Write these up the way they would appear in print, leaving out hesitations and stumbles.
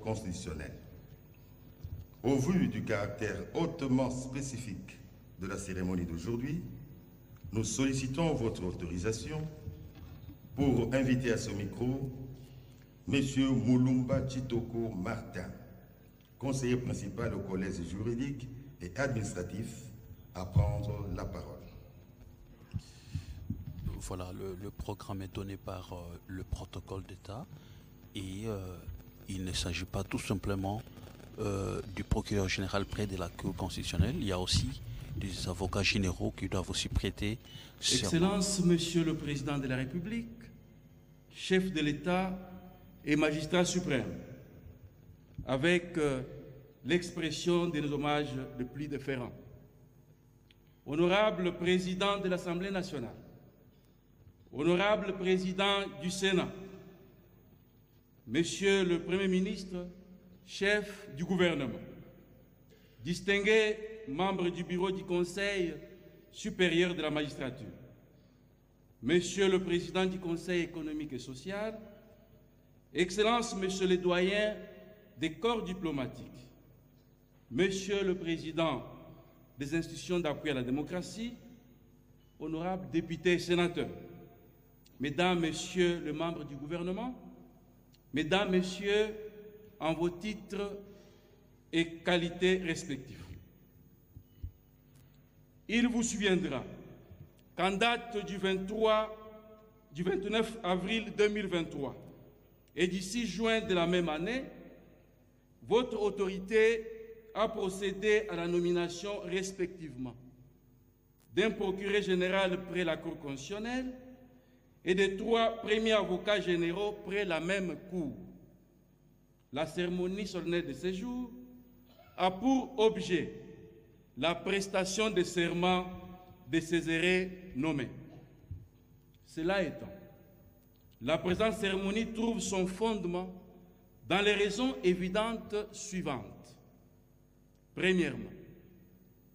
constitutionnelle. Au vu du caractère hautement spécifique de la cérémonie d'aujourd'hui, nous sollicitons votre autorisation pour inviter à ce micro M. Moulumba Chitoko Martin, conseiller principal au collège juridique et administratif, à prendre la parole. Voilà, le programme est donné par le protocole d'État et il ne s'agit pas tout simplement du procureur général près de la Cour constitutionnelle. Il y a aussi des avocats généraux qui doivent aussi prêter serment. Excellence, Monsieur le Président de la République, chef de l'État et magistrat suprême, avec l'expression de nos hommages les plus déférents. Honorable Président de l'Assemblée nationale, Honorable Président du Sénat, Monsieur le Premier ministre, chef du gouvernement, distingués membres du bureau du Conseil supérieur de la magistrature, Monsieur le Président du Conseil économique et social, Excellences, Monsieur les doyens des corps diplomatiques, Monsieur le Président des institutions d'appui à la démocratie, honorables députés et sénateurs, Mesdames, Messieurs les membres du gouvernement, Mesdames, Messieurs, en vos titres et qualités respectifs. Il vous souviendra qu'en date du 29 avril 2023 et du 6 juin de la même année, votre autorité a procédé à la nomination respectivement d'un procureur général près la Cour constitutionnelle et des 3 premiers avocats généraux près la même Cour. La cérémonie solennelle de ce jour a pour objet la prestation de serment de ces hérés nommés. Cela étant, la présente cérémonie trouve son fondement dans les raisons évidentes suivantes. Premièrement,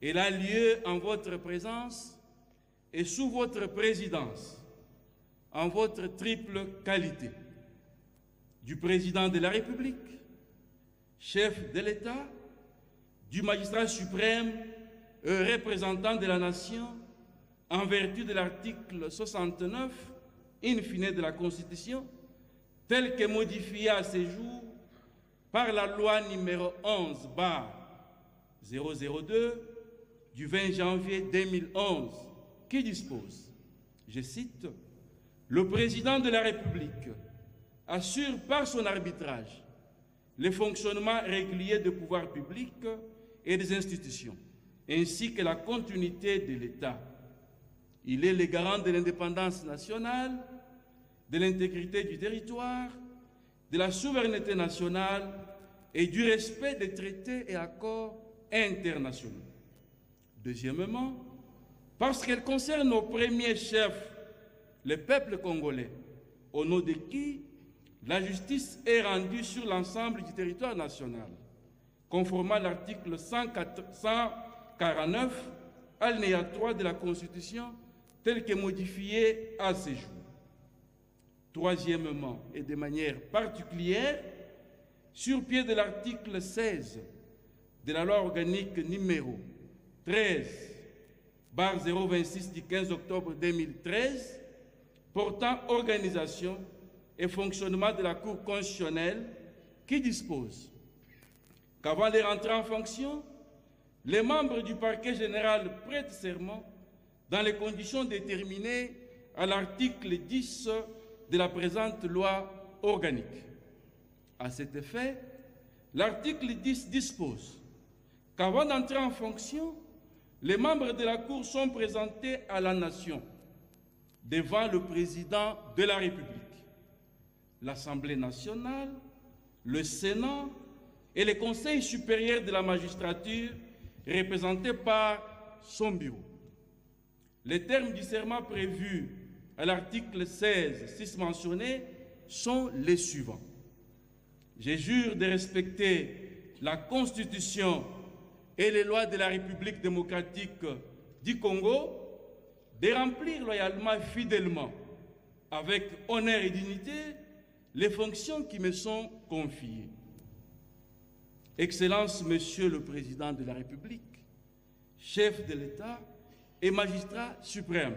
elle a lieu en votre présence et sous votre présidence, en votre triple qualité du président de la République, chef de l'État, du magistrat suprême et représentant de la nation, en vertu de l'article 69, in fine de la Constitution, tel que modifié à ce jour par la loi numéro 11/002 du 20 janvier 2011, qui dispose, je cite, « Le président de la République assure par son arbitrage le fonctionnement régulier des pouvoirs publics et des institutions, ainsi que la continuité de l'État. Il est le garant de l'indépendance nationale, de l'intégrité du territoire, de la souveraineté nationale et du respect des traités et accords internationaux. Deuxièmement, parce qu'elle concerne nos premiers chefs, le peuple congolais, au nom de qui la justice est rendue sur l'ensemble du territoire national, conformément à l'article 149, alinéa 3 de la Constitution, tel que modifié à ce jour. Troisièmement, et de manière particulière, sur pied de l'article 16 de la loi organique numéro 13/026 du 15 octobre 2013, portant organisation et fonctionnement de la Cour constitutionnelle, qui dispose qu'avant de rentrer en fonction, les membres du parquet général prêtent serment dans les conditions déterminées à l'article 10 de la présente loi organique. À cet effet, l'article 10 dispose qu'avant d'entrer en fonction, les membres de la Cour sont présentés à la nation devant le président de la République, l'Assemblée nationale, le Sénat et le Conseil supérieur de la magistrature représentés par son bureau. Les termes du serment prévus à l'article 16, 6 mentionné, sont les suivants. Je jure de respecter la Constitution et les lois de la République démocratique du Congo, de remplir loyalement et fidèlement, avec honneur et dignité, les fonctions qui me sont confiées. Excellence, Monsieur le Président de la République, chef de l'État et magistrat suprême,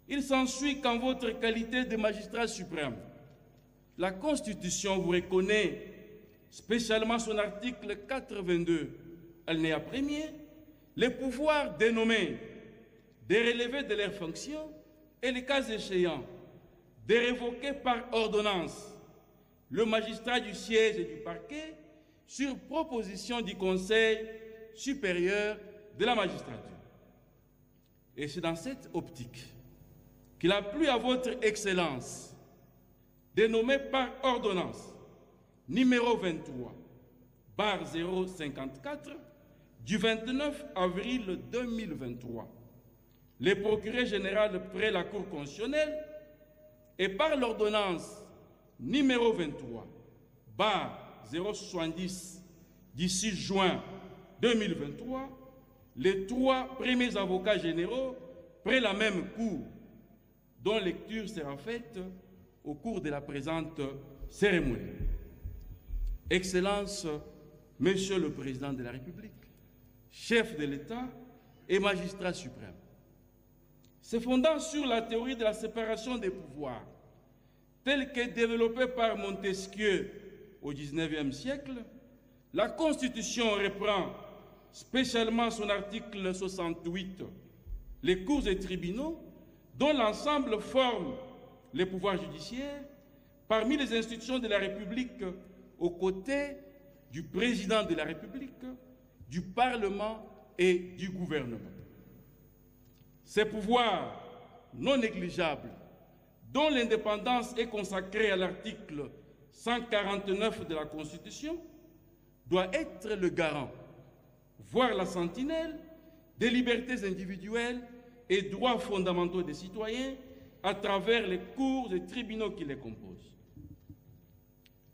il s'ensuit qu'en votre qualité de magistrat suprême, la Constitution vous reconnaît, spécialement son article 82, alinéa 1er, les pouvoirs dénommés de relever de leurs fonctions et, les cas échéants, de révoquer par ordonnance le magistrat du siège et du parquet sur proposition du Conseil supérieur de la magistrature. Et c'est dans cette optique qu'il a plu à votre Excellence de nommer par ordonnance numéro 23, barre 054, du 29 avril 2023, le procureur général près la Cour constitutionnelle, et par l'ordonnance numéro 23, barre 070, du 6 juin 2023, les 3 premiers avocats généraux près la même Cour, dont lecture sera faite au cours de la présente cérémonie. Excellence, Monsieur le Président de la République, chef de l'État et magistrat suprême, se fondant sur la théorie de la séparation des pouvoirs, telle que développée par Montesquieu au XIXe siècle, la Constitution reprend spécialement son article 68, les cours et tribunaux, dont l'ensemble forme les pouvoirs judiciaires, parmi les institutions de la République, aux côtés du président de la République, du Parlement et du gouvernement. Ces pouvoirs non négligeables, dont l'indépendance est consacrée à l'article 149 de la Constitution, doit être le garant, voire la sentinelle, des libertés individuelles et droits fondamentaux des citoyens à travers les cours et tribunaux qui les composent.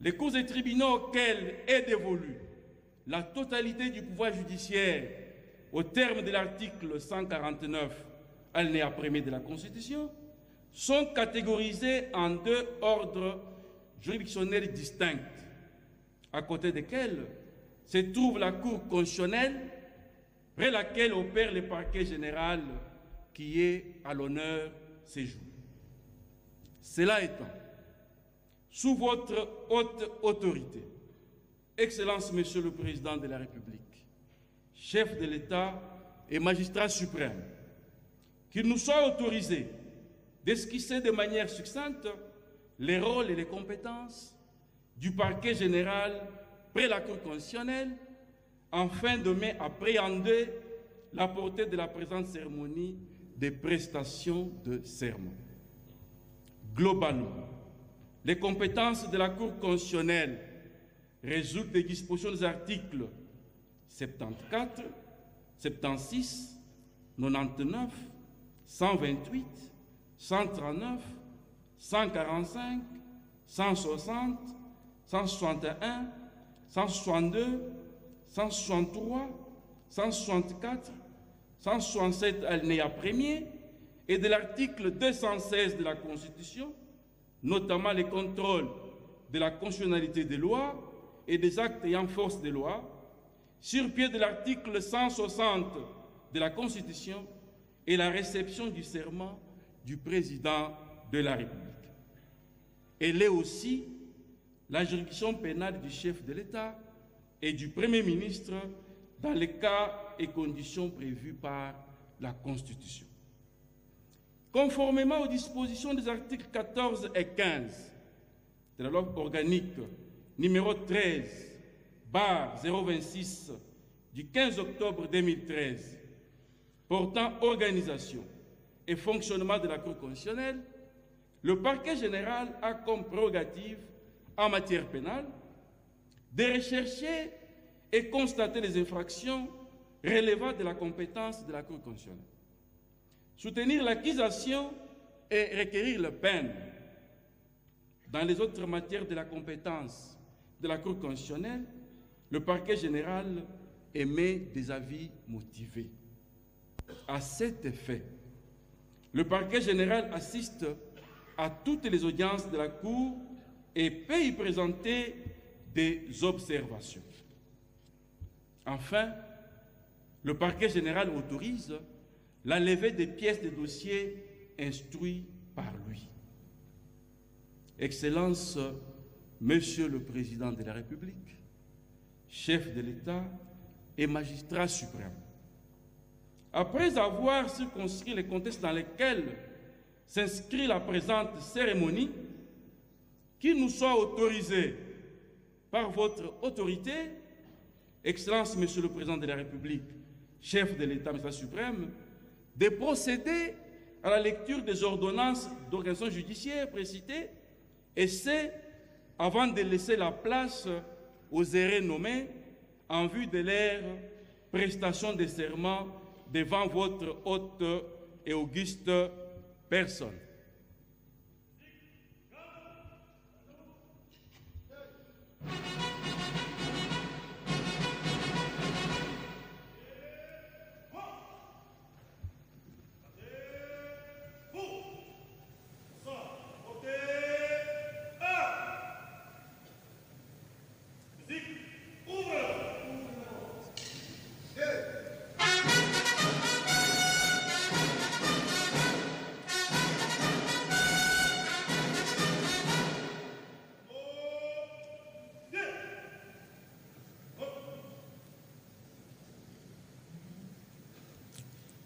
Les cours et tribunaux auxquels est dévolue la totalité du pouvoir judiciaire au terme de l'article 149, alinéa 1er de la Constitution, sont catégorisés en 2 ordres juridictionnels distincts, à côté desquels se trouve la Cour constitutionnelle, près laquelle opère le parquet général qui est à l'honneur ces jours. Cela étant, sous votre haute autorité, Excellence, Monsieur le Président de la République, chef de l'État et magistrat suprême, qu'il nous soit autorisé d'esquisser de manière succincte les rôles et les compétences du parquet général près la Cour constitutionnelle, afin de appréhender la portée de la présente cérémonie des prestations de serment. Globalement, les compétences de la Cour constitutionnelle résultent des dispositions des articles 74, 76, 99, 128, 139, 145, 160, 161, 162, 163, 164, 167 alinéa 1er et de l'article 216 de la Constitution, notamment les contrôles de la constitutionnalité des lois et des actes ayant force de loi, sur pied de l'article 160 de la Constitution et la réception du serment du président de la République. Elle est aussi la juridiction pénale du chef de l'État et du Premier ministre dans les cas et conditions prévus par la Constitution. Conformément aux dispositions des articles 14 et 15 de la loi organique numéro 13, barre 026 du 15 octobre 2013, portant organisation et fonctionnement de la Cour constitutionnelle, le parquet général a comme prérogative en matière pénale de rechercher et constater les infractions relevant de la compétence de la Cour constitutionnelle, soutenir l'accusation et requérir la peine. Dans les autres matières de la compétence de la Cour constitutionnelle, le parquet général émet des avis motivés. À cet effet, le parquet général assiste à toutes les audiences de la Cour et peut y présenter des observations. Enfin, le parquet général autorise la levée des pièces de dossiers instruits par lui. Excellence, Monsieur le Président de la République, chef de l'État et magistrat suprême, après avoir circonscrit les contextes dans lesquels s'inscrit la présente cérémonie, qu'il nous soit autorisé par votre autorité, Excellence, Monsieur le Président de la République, chef de l'État, magistrat suprême, de procéder à la lecture des ordonnances d'organisation judiciaire précitées, et c'est avant de laisser la place aux errés nommés en vue de leur prestation de serment devant votre haute et auguste personne.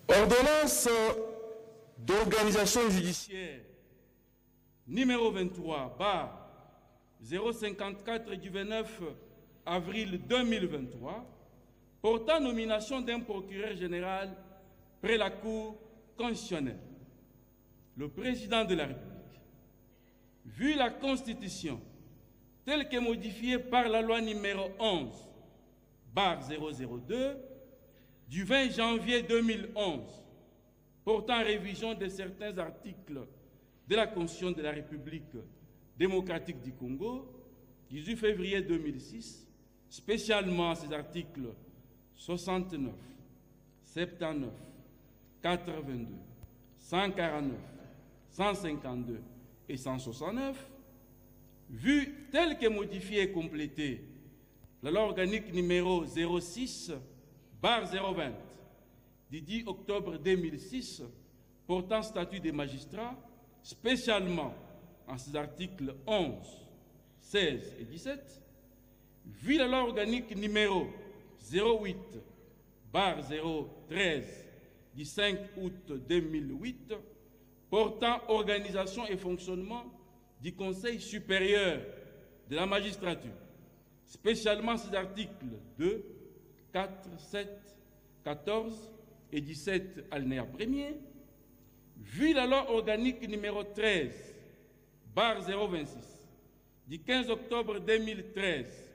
Ordonnance d'organisation judiciaire numéro 23, bar 054 du 29 avril 2023, portant nomination d'un procureur général près la Cour constitutionnelle. Le président de la République, vu la Constitution telle que modifiée par la loi numéro 11, bar 002, du 20 janvier 2011, portant révision de certains articles de la Constitution de la République démocratique du Congo, 18 février 2006, spécialement ces articles 69, 79, 82, 149, 152 et 169, vu tel que modifié et complété la loi organique numéro 06, bar 020, du 10 octobre 2006, portant statut des magistrats, spécialement en ses articles 11, 16 et 17, vu la loi organique numéro 08, bar 013, du 5 août 2008, portant organisation et fonctionnement du Conseil supérieur de la magistrature, spécialement ses articles 2, 4, 7, 14 et 17 alinéa 1er, vu la loi organique numéro 13, bar 026, du 15 octobre 2013,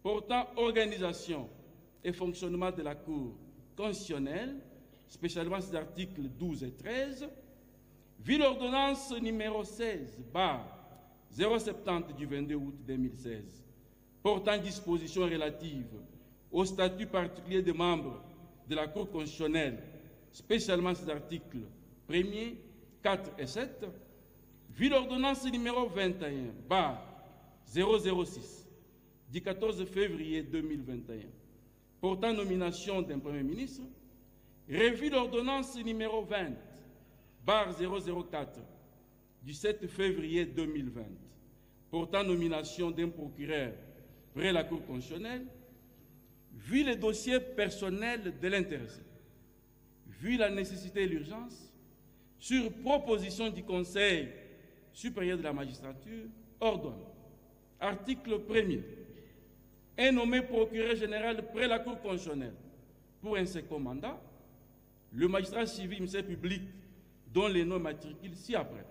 portant organisation et fonctionnement de la Cour constitutionnelle, spécialement ses articles 12 et 13, vu l'ordonnance numéro 16, bar 070 du 22 août 2016, portant dispositions relatives au statut particulier des membres de la Cour constitutionnelle, spécialement ses articles 1er, 4 et 7, vu l'ordonnance numéro 21, bar 006, du 14 février 2021, portant nomination d'un Premier ministre, revu l'ordonnance numéro 20, bar 004, du 7 février 2020, portant nomination d'un procureur près la Cour constitutionnelle, vu les dossiers personnels de l'intéressé, vu la nécessité et l'urgence, sur proposition du Conseil supérieur de la magistrature, ordonne, article 1er, est nommé procureur général près la Cour constitutionnelle pour un second mandat, le magistrat civil, ministère public, dont les noms matriculent ci-après.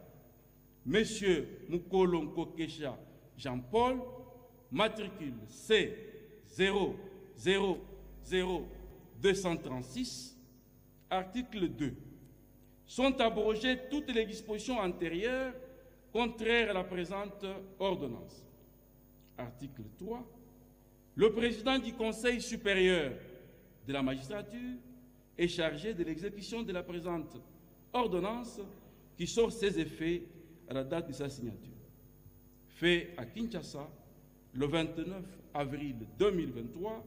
Monsieur Mukolonko Kesha Jean-Paul, matricule C 0000236, article 2. Sont abrogées toutes les dispositions antérieures contraires à la présente ordonnance. Article 3. Le président du Conseil supérieur de la magistrature est chargé de l'exécution de la présente ordonnance qui sort ses effets à la date de sa signature. Fait à Kinshasa le 29 avril 2023,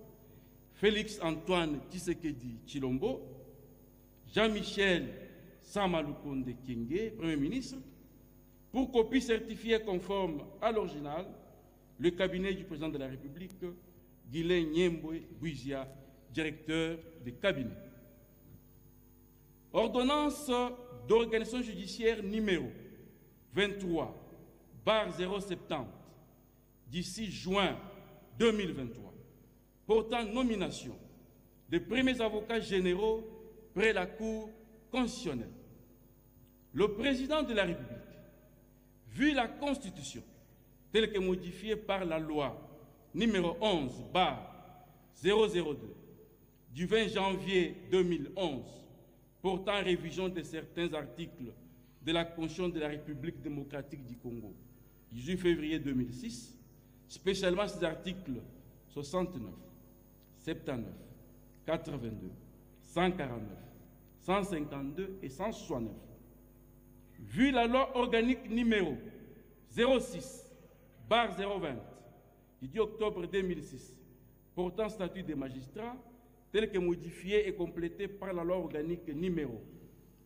Félix-Antoine Tshisekedi Tshilombo, Jean-Michel Samalukonde Kyenge, Premier ministre, pour copie certifiée conforme à l'original, le cabinet du président de la République, Guilain Nyembwe Bouizia, directeur de cabinet. Ordonnance d'organisation judiciaire numéro 23/070 du 6 juin 2023, portant nomination des premiers avocats généraux près la Cour constitutionnelle. Le président de la République, vu la Constitution telle que modifiée par la loi numéro 11/002 du 20 janvier 2011 portant révision de certains articles de la Constitution de la République démocratique du Congo, 18 février 2006, spécialement ces articles 69, 79, 82, 149, 152 et 169. Vu la loi organique numéro 06/020 du 10 octobre 2006 portant statut des magistrats, tel que modifié et complété par la loi organique numéro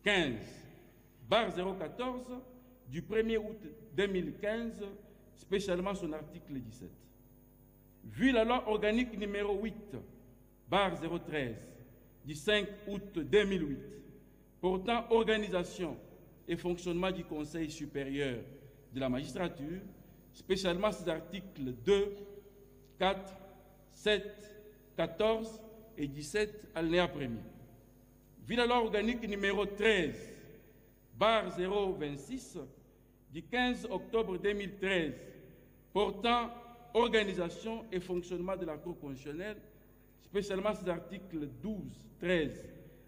15/014 du 1er août 2015, spécialement son article 17. Vu la loi organique numéro 8/013 du 5 août 2008 portant organisation et fonctionnement du Conseil supérieur de la magistrature, spécialement ses articles 2, 4, 7, 14 et 17, alinéa 1er. Vu la loi organique numéro 13/026 du 15 octobre 2013 portant organisation et fonctionnement de la Cour constitutionnelle, spécialement ses articles 12, 13,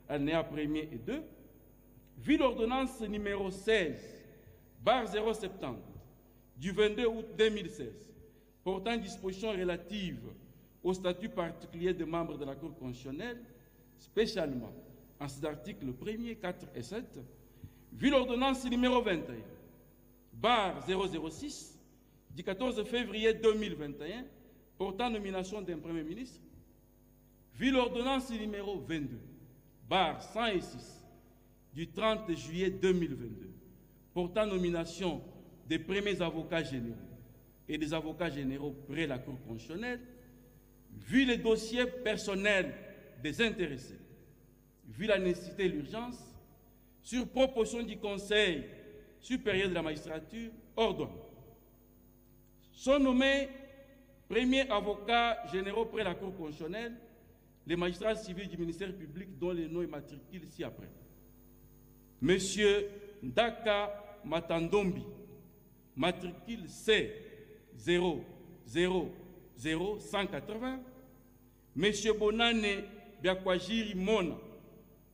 alinéa 1er et 2, vu l'ordonnance numéro 16/070 du 22 août 2016 portant dispositions relatives au statut particulier des membres de la Cour constitutionnelle, spécialement en ses articles 1er, 4 et 7, vu l'ordonnance numéro 21/006 du 14 février 2021 portant nomination d'un Premier ministre, vu l'ordonnance numéro 22/106 du 30 juillet 2022 portant nomination des premiers avocats généraux et des avocats généraux près la Cour constitutionnelle, vu les dossiers personnels des intéressés, vu la nécessité et l'urgence, sur proposition du Conseil supérieur de la magistrature, ordonne. Sont nommés premiers avocats généraux près la Cour constitutionnelle les magistrats civils du ministère public dont les noms et matricules ci-après. Monsieur Ndaka Matandombi, matricule C0000180. Monsieur Bonane Biakwajiri Mona,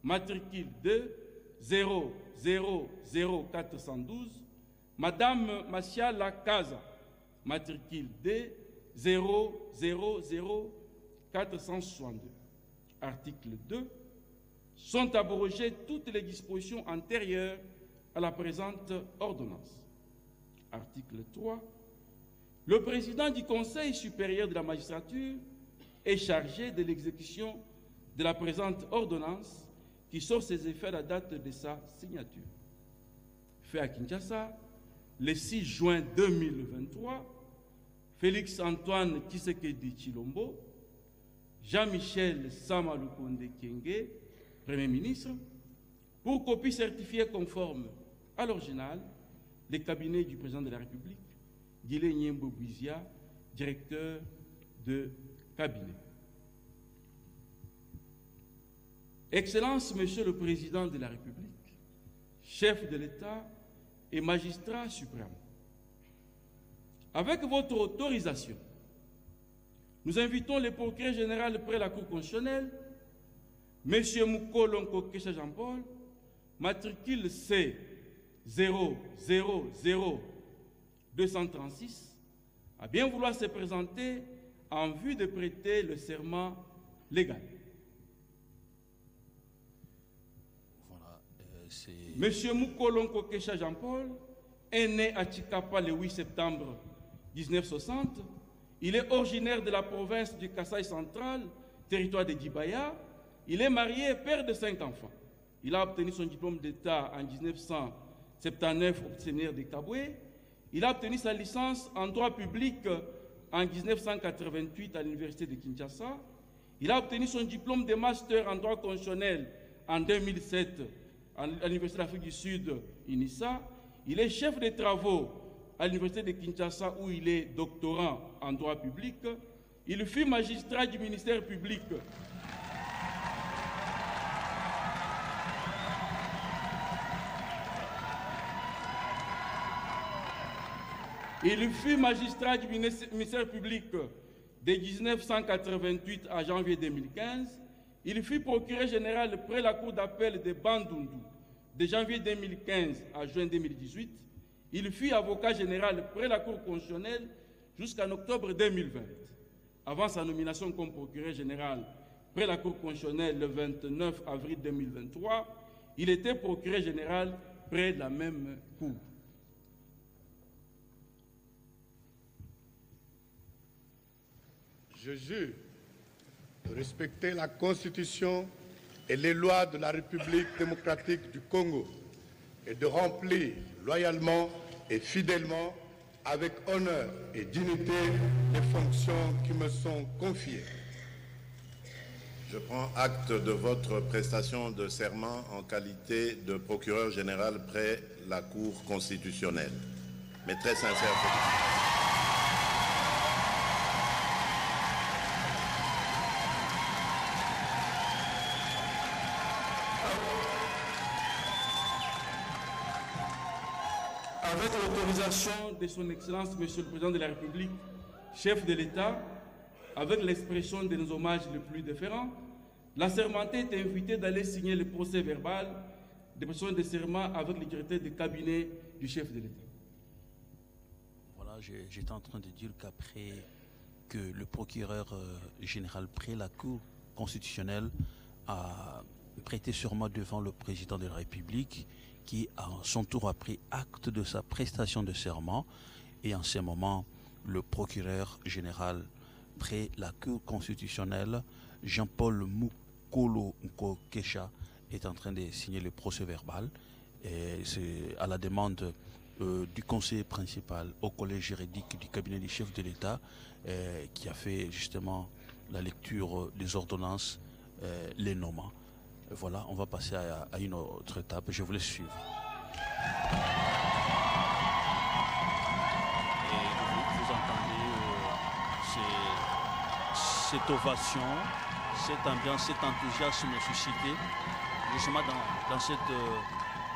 matricule 2000412. Madame Masiala Kaza, matricule D 000462. Article 2. Sont abrogées toutes les dispositions antérieures à la présente ordonnance. Article 3. Le président du Conseil supérieur de la magistrature est chargé de l'exécution de la présente ordonnance qui sort ses effets à la date de sa signature. Fait à Kinshasa, le 6 juin 2023, Félix-Antoine Tshisekedi Tshilombo, Jean-Michel Samalukonde Kyenge, Premier ministre, pour copie certifiée conforme à l'original, les cabinets du président de la République, Guilain Nyembwe Bouizia, directeur de cabinet. Excellence, Monsieur le Président de la République, chef de l'État et magistrat suprême, avec votre autorisation, nous invitons le procureur général près la Cour constitutionnelle, M. Mukolonko Kesha Jean-Paul, matricule C 000236, à bien vouloir se présenter en vue de prêter le serment légal. Voilà, Monsieur Mukolonko Kesha Jean-Paul est né à Tshikapa le 8 septembre 1960. Il est originaire de la province du Kasaï central, territoire de Dibaya. Il est marié et père de 5 enfants. Il a obtenu son diplôme d'État en 1979 au séminaire de Kaboué. Il a obtenu sa licence en droit public en 1988 à l'université de Kinshasa. Il a obtenu son diplôme de master en droit constitutionnel en 2007 à l'université d'Afrique du Sud, INISA. Il est chef de travaux à l'université de Kinshasa où il est doctorant en droit public. Il fut magistrat du ministère public. Il fut magistrat du ministère public de 1988 à janvier 2015. Il fut procureur général près la cour d'appel de Bandundu de janvier 2015 à juin 2018. Il fut avocat général près la cour constitutionnelle jusqu'en octobre 2020. Avant sa nomination comme procureur général près la cour constitutionnelle le 29 avril 2023, il était procureur général près de la même cour. Je jure de respecter la Constitution et les lois de la République démocratique du Congo et de remplir loyalement et fidèlement, avec honneur et dignité, les fonctions qui me sont confiées. Je prends acte de votre prestation de serment en qualité de procureur général près la Cour constitutionnelle. Mes très sincères félicitations. Avec l'autorisation de son Excellence, Monsieur le Président de la République, chef de l'État, avec l'expression de nos hommages les plus déférents, l'assermenté est invité d'aller signer le procès verbal de prestation de serment avec le directeur de cabinet du chef de l'État. Voilà, j'étais en train de dire qu'après que le procureur général près la Cour constitutionnelle a prêté serment devant le président de la République, qui à son tour a pris acte de sa prestation de serment, et en ce moment, le procureur général près la Cour constitutionnelle, Jean-Paul Mukolo Nkokesha, est en train de signer le procès verbal. Et c'est à la demande du conseiller principal au collège juridique du cabinet du chef de l'État qui a fait justement la lecture des ordonnances, les nommant. Voilà, on va passer à une autre étape. Je vous laisse suivre. Et vous entendez cette ovation, cette ambiance, cet enthousiasme suscité justement dans cette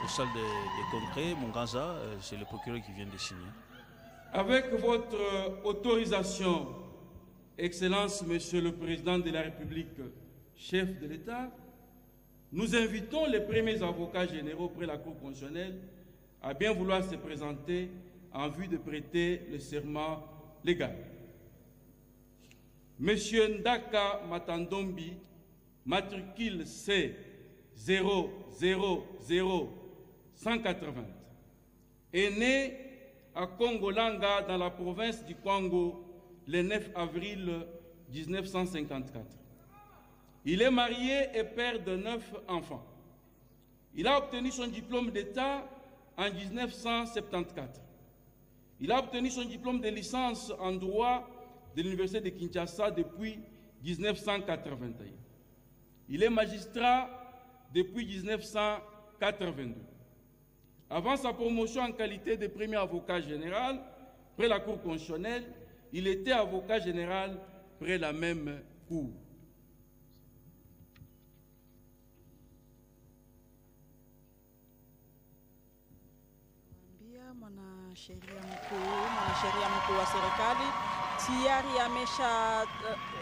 salle de congrès. Munganza, c'est le procureur qui vient de signer. Avec votre autorisation, Excellence, Monsieur le Président de la République, chef de l'État, nous invitons les premiers avocats généraux près la Cour constitutionnelle à bien vouloir se présenter en vue de prêter le serment légal. Monsieur Ndaka Matandombi, matricule C 000180, est né à Kongolanga dans la province du Congo le 9 avril 1954. Il est marié et père de 9 enfants. Il a obtenu son diplôme d'État en 1974. Il a obtenu son diplôme de licence en droit de l'Université de Kinshasa depuis 1981. Il est magistrat depuis 1982. Avant sa promotion en qualité de premier avocat général près la Cour constitutionnelle, il était avocat général près la même Cour. Mwanasheria mkuu wa serikali tayari amesha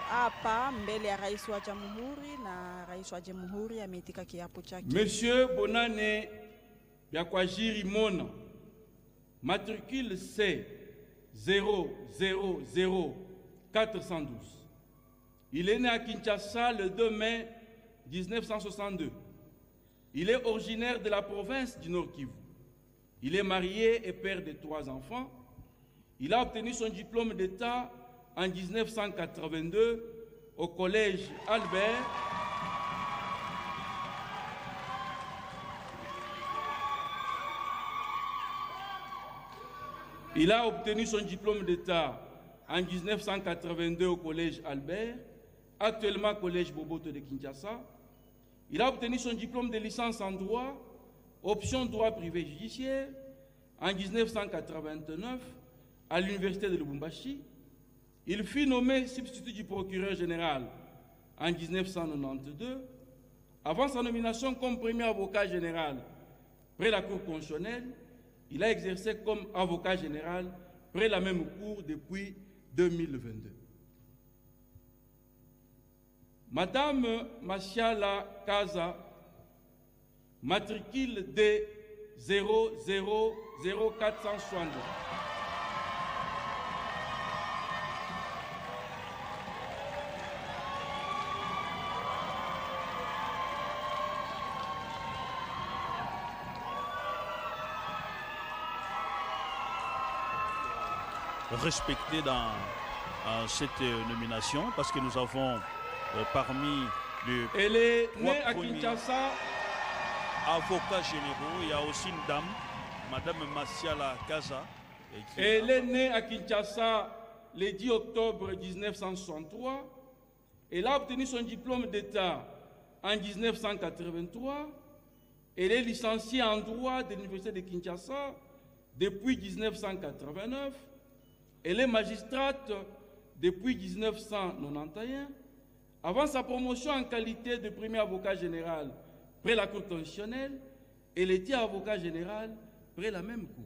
hapa mbele ya rais wa jamhuri, na rais wa jamhuri ameitika kiapo chake. Monsieur Bonane Byakwajiri Mona, matricule C 000412. Il est né à Kinshasa le 2 mai 1962. Il est originaire de la province du Nord Kivu. Il est marié et père de 3 enfants. Il a obtenu son diplôme d'État en 1982 au collège Albert. Il a obtenu son diplôme d'État en 1982 au collège Albert, actuellement collège Boboto de Kinshasa. Il a obtenu son diplôme de licence en droit, option droit privé judiciaire, en 1989 à l'université de Lubumbashi. Il fut nommé substitut du procureur général en 1992. Avant sa nomination comme premier avocat général près la Cour constitutionnelle, il a exercé comme avocat général près la même cour depuis 2022. Madame Masiala Kaza, matricule D 000462. Respecté dans cette nomination parce que nous avons parmi les Elle est née à Kinshasa. Avocats généraux, il y a aussi une dame, Madame Masiala Kaza. Elle est née à Kinshasa le 10 octobre 1963. Elle a obtenu son diplôme d'État en 1983. Elle est licenciée en droit de l'Université de Kinshasa depuis 1989. Elle est magistrate depuis 1991. Avant sa promotion en qualité de premier avocat général près la Cour constitutionnelle, elle était avocat général près la même cour.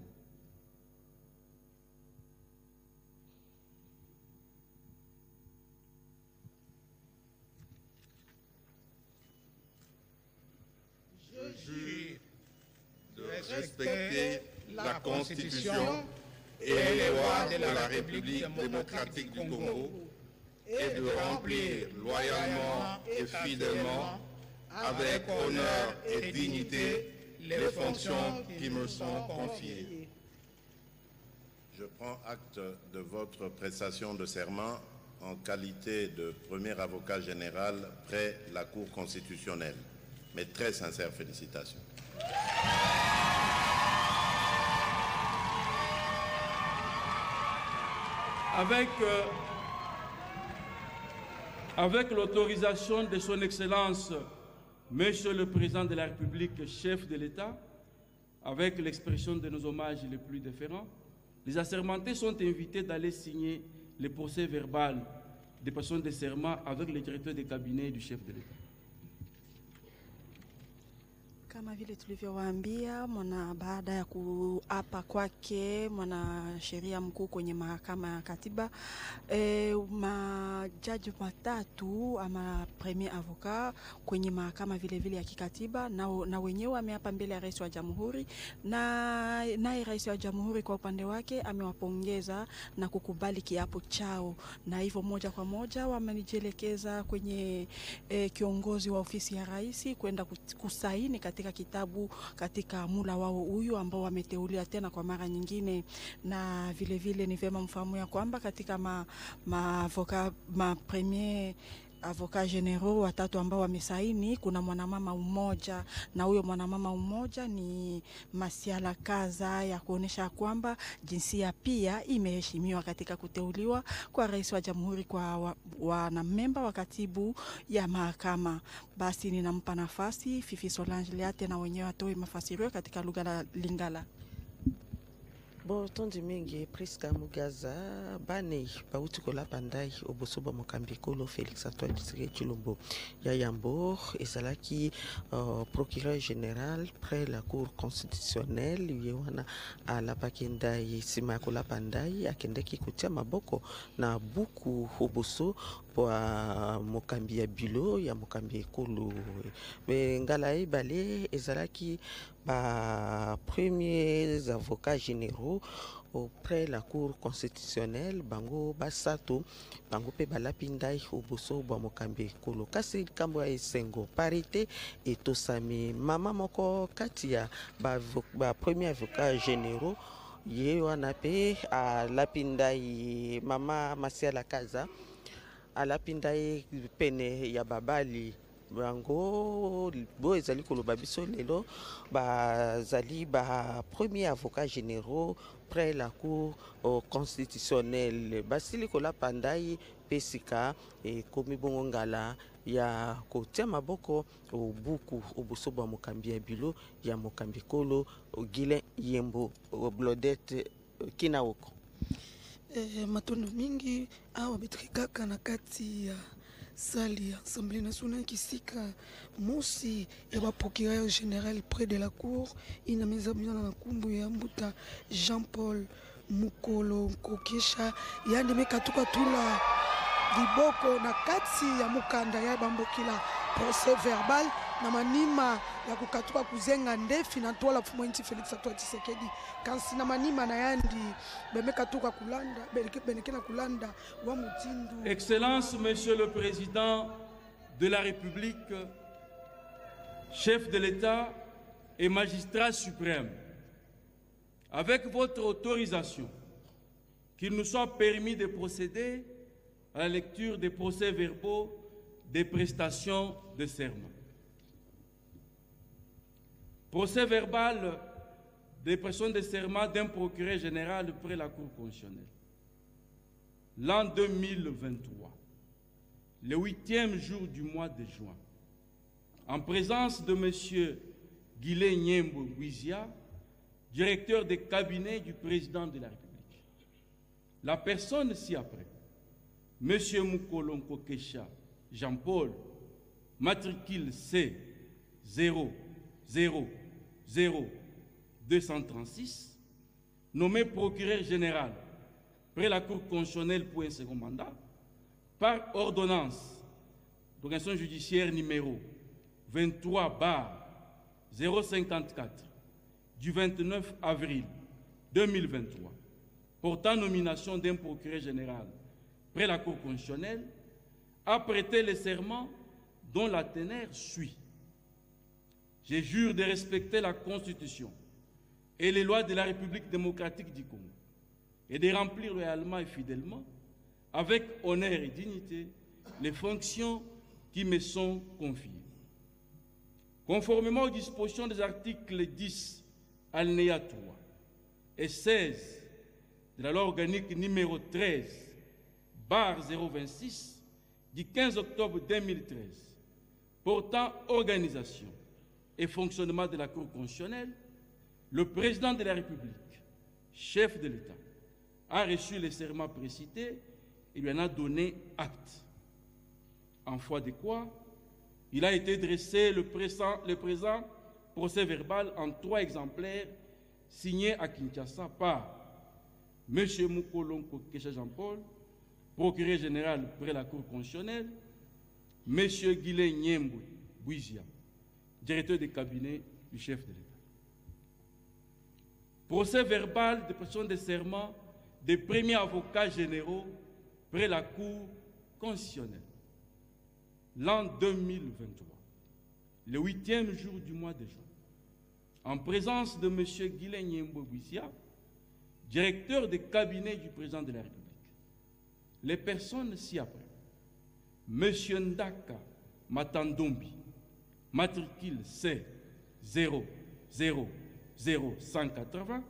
Je jure de respecter la Constitution et les lois de la République démocratique du Congo et de remplir loyalement et fidèlement, avec honneur et dignité, les fonctions qui me sont confiées. Je prends acte de votre prestation de serment en qualité de premier avocat général près la Cour constitutionnelle. Mes très sincères félicitations. Avec l'autorisation de son Excellence, Monsieur le Président de la République, chef de l'État, avec l'expression de nos hommages les plus déférents, les assermentés sont invités d'aller signer le procès verbal des personnes de serment avec le directeur de cabinet du chef de l'État. Kama vile tulivyowaambia, baada ya kuapa kwake mwanasheria mkuu kwenye mahakama ya katiba, majaji watatu ama premier avocat kwenye mahakama vile vile ya kikatiba na wenyewe wameapa mbele ya rais wa jamhuri, na naye rais wa jamhuri kwa upande wake amewapongeza na kukubali kiapo chao, na hivyo moja kwa moja wamenijelekeza kwenye kiongozi wa ofisi ya rais kwenda kusaini katika kitabu katika mula wao huyu ambao wameteulia tena kwa mara nyingine. Na vile vile ni vyema mfahamu ya kwamba katika premier avocat general watatu ambao wamesaini kuna mwanamama mmoja, na huyo mwanamama mmoja ni Masiala Kaza, ya kuonesha kwamba jinsia pia imeheshimiwa katika kuteuliwa kwa rais wa jamhuri kwa wanamemba wa katibu ya mahakama. Basi ninampa nafasi Fifi Solange Leate na wenyewe atoe mafasirio katika lugha la Lingala. Bon, tondi mingi Priska Mugaza bane bauti kola pandai obosoba mokambi kolo Félix Antoine Tshisekedi Tshilombo ya Yambo ezalaki procureur général près la Cour constitutionnelle yewana ala pakendai sima kola pandai akendeki kutia maboko na buku oboso kwa mokambi ya bilo ya mokambi kolo ngala ibale ezalaki ba premiers avocats généraux auprès de la Cour constitutionnelle, bango basato, bango pe balapindai oboso ba mokambi kolo kasi kambo ya esengo parité et tosami mama moko katia ba premier avocat généraux ye wana pe a lapindai mama Masiala Kaza alapinda ye pene ya babali bango bo ezali koloba biso lelo bazali ba premier avocat généraux près la cour constitutionnelle basili kolapanda ye pesika ekomi bongo ngala ya kotia maboko obuku obusobo ya mokambi ya bilo ya mokambi kolo Guilain Yembo Blodette Kinaoko. Matondo mingi awa betrikaka na kati ya sali ya Assemblée nationale kisika mosi ya ba procureur général près de la cour ina meza bina na kumbu ya mbuta Jean-Paul Mukolo Kokesha yande mekatuka tula diboko na kati ya mukanda ya bambokila procès verbal na manima ya kukatuka kuzenga ndefi na tola fumo nchi Félix Antoine Tshisekedi kansi na manima na yandi bemekatuka kulanda benekena kulanda wa mutindu. Excellence, Monsieur le Président de la République, chef de l'État et magistrat suprême, avec votre autorisation, qu'il nous soit permis de procéder à la lecture des procès-verbaux des prestations de serment. Procès verbal des prestations de serment d'un procureur général près la Cour constitutionnelle. L'an 2023, le 8e jour du mois de juin, en présence de M. Guilain Yembo Buizia, directeur de cabinet du président de la République. La personne ci-après, M. Mukolonko Kesha Jean-Paul, matricule C 0000236, nommé procureur général près la Cour constitutionnelle pour un second mandat, par ordonnance d'organisation judiciaire numéro 23/054 du 29 avril 2023, portant nomination d'un procureur général près la Cour constitutionnelle, a prêté le serment dont la teneur suit. Je jure de respecter la Constitution et les lois de la République démocratique du Congo et de remplir loyalement et fidèlement, avec honneur et dignité, les fonctions qui me sont confiées. Conformément aux dispositions des articles 10, alinéa 3 et 16 de la loi organique numéro 13/026 du 15 octobre 2013, portant organisation et fonctionnement de la Cour constitutionnelle, le président de la République, chef de l'État, a reçu les serments précités et lui en a donné acte. En foi de quoi, il a été dressé le présent procès verbal en 3 exemplaires signés à Kinshasa par M. Mukolonko Kesha Jean-Paul, procureur général près la Cour constitutionnelle, M. Guilain Yembo Buizia, directeur de cabinet du chef de l'État. Procès verbal de prestation de serment des premiers avocats généraux près la Cour constitutionnelle. L'an 2023, le 8e jour du mois de juin, en présence de M. Guilain Yembo Buizia, directeur de cabinet du président de la République. Les personnes ci-après, M. Ndaka Matandombi, matricule C 000180,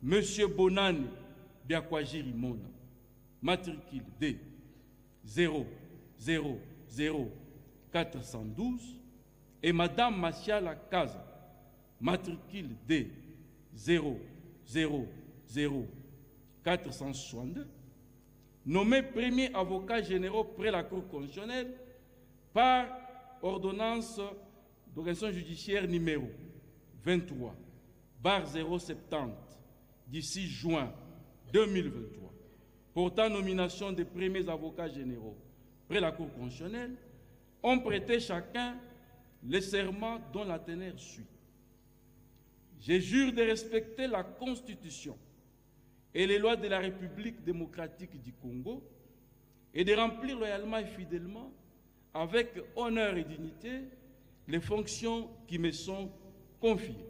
M. Bonane Biakwajiri Mona, matricule D 000412, et Mme Masiala Kaza, matricule D 000462, nommé premier avocat général près la Cour constitutionnelle par ordonnance d'organisation judiciaire numéro 23/070 du 6 juin 2023, portant nomination des premiers avocats généraux près la Cour constitutionnelle, ont prêté chacun le serment dont la teneur suit. Je jure de respecter la Constitution et les lois de la République démocratique du Congo et de remplir loyalement et fidèlement, avec honneur et dignité, les fonctions qui me sont confiées.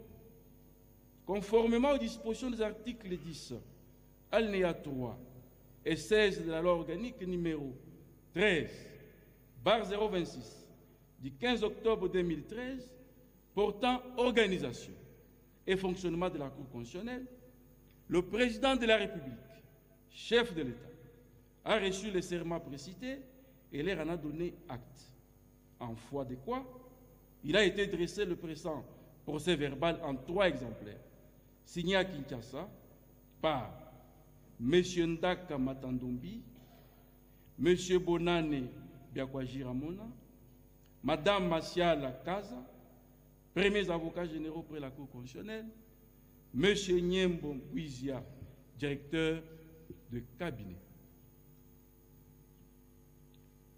Conformément aux dispositions des articles 10, alinéa 3 et 16 de la loi organique numéro 13/026 du 15 octobre 2013 portant organisation et fonctionnement de la Cour constitutionnelle, le président de la République, chef de l'État, a reçu les serments précités et leur en a donné acte. En foi de quoi, il a été dressé le présent procès verbal en 3 exemplaires, signé à Kinshasa par M. Ndaka Matandombi, M. Bonane Biakwajiramona, Mme Masiala Kaza, premiers avocats généraux près la Cour constitutionnelle, M. Nyembo Bouizia, directeur de cabinet.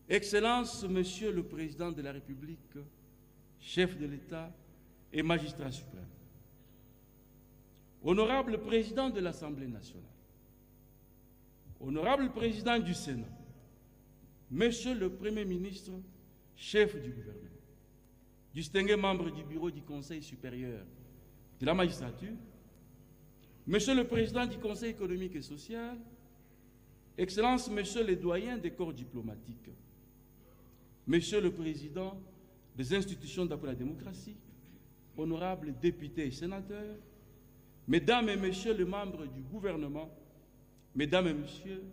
Excellence, Monsieur le Président de la République, chef de l'État et magistrat suprême, Honorable Président de l'Assemblée nationale, Honorable Président du Sénat, Monsieur le Premier ministre, chef du gouvernement, distingués membres du bureau du Conseil supérieur de la magistrature, Monsieur le Président du Conseil économique et social, Excellences, Messieurs les doyens des corps diplomatiques, Monsieur le Président des institutions d'appui à la démocratie, honorables députés et sénateurs, Mesdames et Messieurs les membres du gouvernement, Mesdames et Messieurs,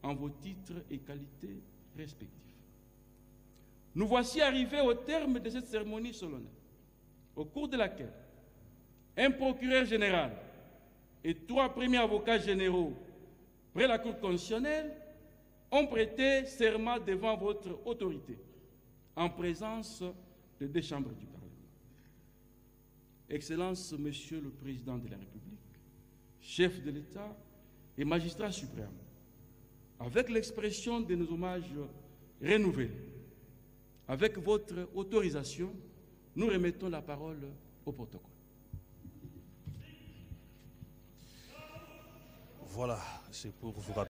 en vos titres et qualités respectifs. Nous voici arrivés au terme de cette cérémonie solennelle, au cours de laquelle un procureur général et 3 premiers avocats généraux près la Cour constitutionnelle ont prêté serment devant votre autorité, en présence des 2 chambres du Parlement. Excellence, Monsieur le Président de la République, chef de l'État et magistrat suprême, avec l'expression de nos hommages renouvelés, avec votre autorisation, nous remettons la parole au protocole. Voilà, c'est pour vous rappeler.